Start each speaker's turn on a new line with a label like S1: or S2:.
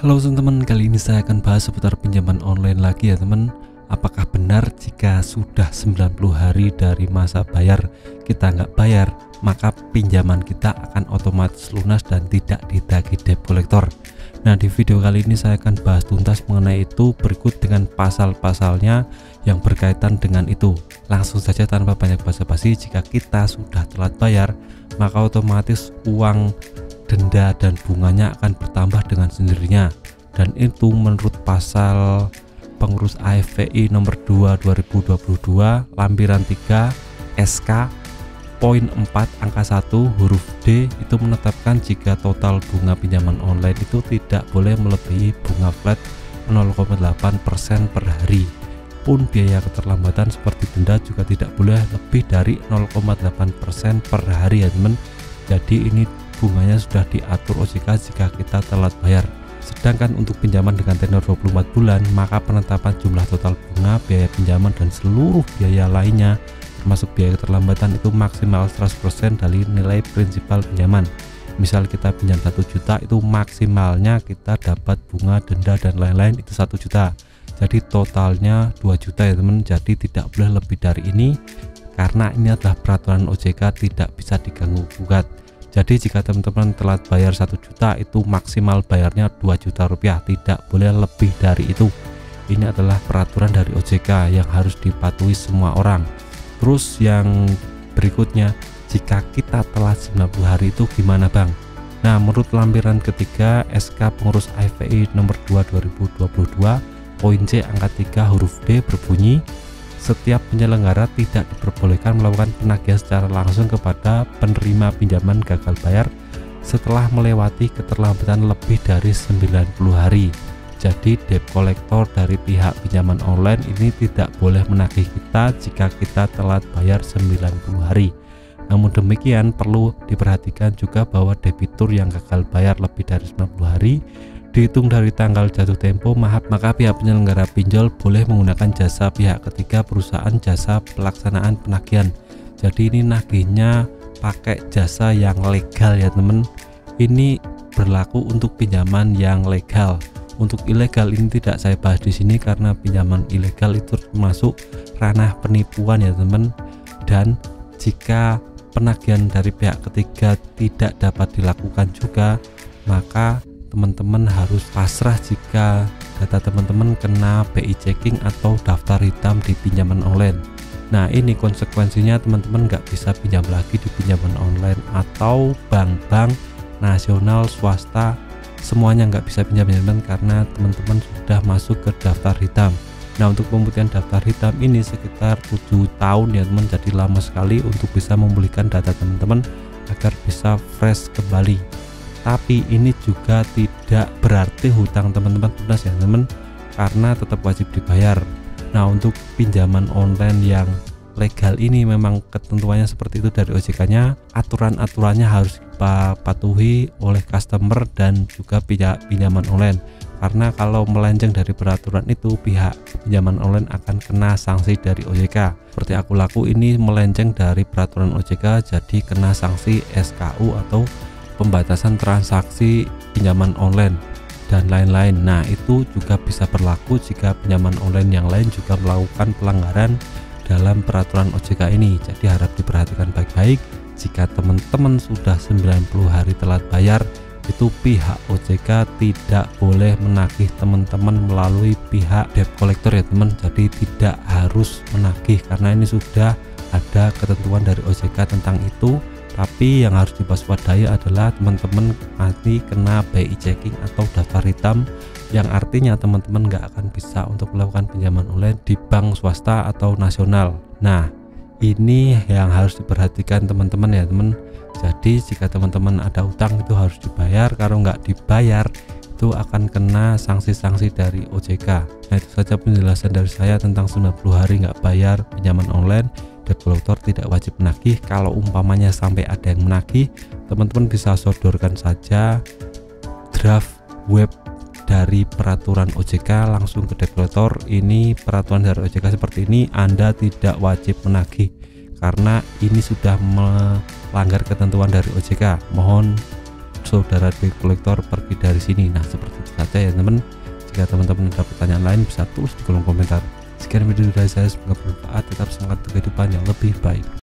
S1: Halo teman-teman, kali ini saya akan bahas seputar pinjaman online lagi ya teman. Apakah benar jika sudah 90 hari dari masa bayar kita nggak bayar, maka pinjaman kita akan otomatis lunas dan tidak ditagih debt collector? Nah, di video kali ini saya akan bahas tuntas mengenai itu, berikut dengan pasal-pasalnya yang berkaitan dengan itu. Langsung saja tanpa banyak basa-basi, jika kita sudah telat bayar, maka otomatis uang denda dan bunganya akan bertambah dengan sendirinya, dan itu menurut pasal pengurus AFVI nomor 2 2022 lampiran 3 SK poin 4 angka 1 huruf D itu menetapkan jika total bunga pinjaman online itu tidak boleh melebihi bunga flat 0,8% per hari, pun biaya keterlambatan seperti denda juga tidak boleh lebih dari 0,8% per hari ya teman. Jadi ini bunganya sudah diatur OJK jika kita telat bayar. Sedangkan untuk pinjaman dengan tenor 24 bulan, maka penetapan jumlah total bunga, biaya pinjaman dan seluruh biaya lainnya termasuk biaya keterlambatan itu maksimal 100% dari nilai prinsipal pinjaman. Misal kita pinjam 1 juta, itu maksimalnya kita dapat bunga, denda dan lain-lain itu 1 juta. Jadi totalnya 2 juta ya teman. Jadi tidak boleh lebih dari ini, karena ini adalah peraturan OJK, tidak bisa diganggu gugat. Jadi jika teman-teman telat bayar 1 juta, itu maksimal bayarnya 2 juta rupiah, tidak boleh lebih dari itu. Ini adalah peraturan dari OJK yang harus dipatuhi semua orang. Terus yang berikutnya, jika kita telat 90 hari itu gimana bang? Nah, menurut lampiran ketiga SK pengurus AFVI nomor 2 2022 poin C angka 3 huruf D berbunyi, setiap penyelenggara tidak diperbolehkan melakukan penagihan secara langsung kepada penerima pinjaman gagal bayar setelah melewati keterlambatan lebih dari 90 hari. Jadi debt collector dari pihak pinjaman online ini tidak boleh menagih kita jika kita telat bayar 90 hari. Namun demikian perlu diperhatikan juga bahwa debitur yang gagal bayar lebih dari 90 hari dihitung dari tanggal jatuh tempo, maka pihak penyelenggara pinjol boleh menggunakan jasa pihak ketiga perusahaan jasa pelaksanaan penagihan. Jadi ini nagihnya pakai jasa yang legal ya temen. Ini berlaku untuk pinjaman yang legal. Untuk ilegal ini tidak saya bahas di sini karena pinjaman ilegal itu termasuk ranah penipuan ya teman. Dan jika penagihan dari pihak ketiga tidak dapat dilakukan juga, maka teman-teman harus pasrah jika data teman-teman kena BI checking atau daftar hitam di pinjaman online. Nah, ini konsekuensinya teman-teman nggak bisa pinjam lagi di pinjaman online, atau bank-bank nasional, swasta, semuanya nggak bisa pinjam karena teman-teman sudah masuk ke daftar hitam. Nah, untuk pemutihan daftar hitam ini sekitar 7 tahun ya teman, jadi lama sekali untuk bisa memulihkan data teman-teman agar bisa fresh kembali. Tapi ini juga tidak berarti hutang teman-teman lunas ya teman, karena tetap wajib dibayar. Nah, untuk pinjaman online yang legal ini memang ketentuannya seperti itu dari OJK-nya, aturan-aturannya harus dipatuhi oleh customer dan juga pihak pinjaman online. Karena kalau melenceng dari peraturan itu, pihak pinjaman online akan kena sanksi dari OJK. Seperti aku laku ini melenceng dari peraturan OJK, jadi kena sanksi SKU atau pembatasan transaksi pinjaman online dan lain-lain. Nah, itu juga bisa berlaku jika pinjaman online yang lain juga melakukan pelanggaran dalam peraturan OJK ini. Jadi harap diperhatikan baik-baik. Jika teman-teman sudah 90 hari telat bayar, itu pihak OJK tidak boleh menagih teman-teman melalui pihak debt collector ya teman. Jadi tidak harus menagih karena ini sudah ada ketentuan dari OJK tentang itu. Tapi yang harus diwaspadai adalah teman-teman nanti kena BI checking atau daftar hitam, yang artinya teman-teman nggak akan bisa untuk melakukan pinjaman online di bank swasta atau nasional. Nah, ini yang harus diperhatikan teman-teman ya teman. Jadi jika teman-teman ada utang itu harus dibayar, kalau nggak dibayar itu akan kena sanksi-sanksi dari OJK. Nah, itu saja penjelasan dari saya tentang 90 hari nggak bayar pinjaman online. Debt collector tidak wajib menagih. Kalau umpamanya sampai ada yang menagih, teman-teman bisa sodorkan saja draft web dari peraturan OJK langsung ke debt collector. Ini peraturan dari OJK seperti ini, Anda tidak wajib menagih karena ini sudah melanggar ketentuan dari OJK. Mohon saudara debt collector pergi dari sini. Nah, seperti itu saja ya teman. Jika teman-teman ada pertanyaan lain bisa tulis di kolom komentar. Sekian video dari saya, semoga bermanfaat. Tetap semangat untuk kehidupan yang lebih baik.